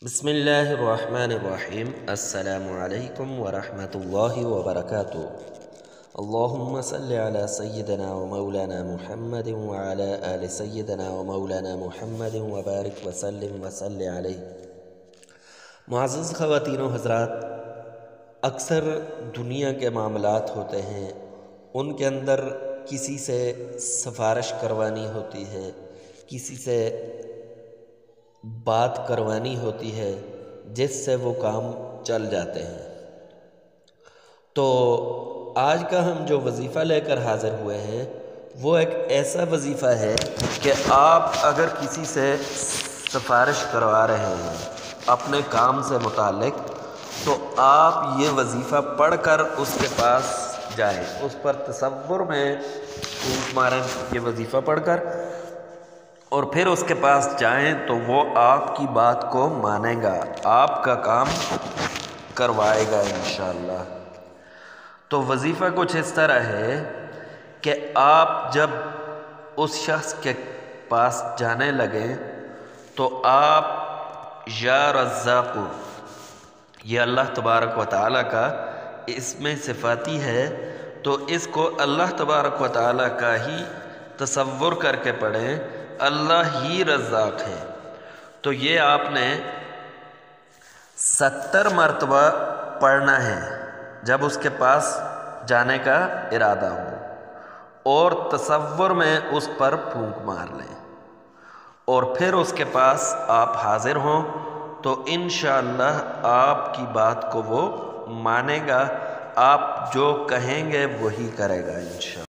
बिस्मिल्लाहिर्रहमानिर्रहीम। अस्सलामु अलैकुम वरहमतुल्लाहि वबरकातुहू। अल्लाहुम्मा सल्लि अला सय्यिदिना व मौलाना मुहम्मदिन व अला आलि सय्यिदिना व मौलाना मुहम्मदिन व बारिक व सल्लि अलैहि। मुअज़्ज़ज़ ख़वातीन व हज़रात, अक्सर दुनिया के मामलात होते हैं, उनके अंदर किसी से सिफारिश करवानी होती है, किसी से बात करवानी होती है जिससे वो काम चल जाते हैं। तो आज का हम जो वजीफ़ा लेकर हाज़िर हुए हैं वो एक ऐसा वजीफ़ा है कि आप अगर किसी से सिफारिश करवा रहे हैं अपने काम से मुताल्लिक, तो आप ये वजीफ़ा पढ़कर उसके पास जाएं, उस पर तसव्वुर में फूंक मारें ये वजीफ़ा पढ़कर, और फिर उसके पास जाएं तो वो आपकी बात को मानेगा, आपका काम करवाएगा इंशाअल्लाह। तो वजीफ़ा कुछ इस तरह है कि आप जब उस शख्स के पास जाने लगें तो आप या रज़्ज़ाक़ु, ये अल्लाह तबारक व तआला का इसमें सिफाती है, तो इसको अल्लाह तबारक व तआला का ही तसव्वुर करके पढ़ें, अल्लाह ही रज़्ज़ाक़ है। तो ये आपने 70 मरतबा पढ़ना है जब उसके पास जाने का इरादा हो, और तसव्वुर में उस पर फूंक मार लें, और फिर उसके पास आप हाज़िर हों तो इंशाअल्लाह आपकी बात को वो मानेगा, आप जो कहेंगे वही करेगा इंशाअल्लाह।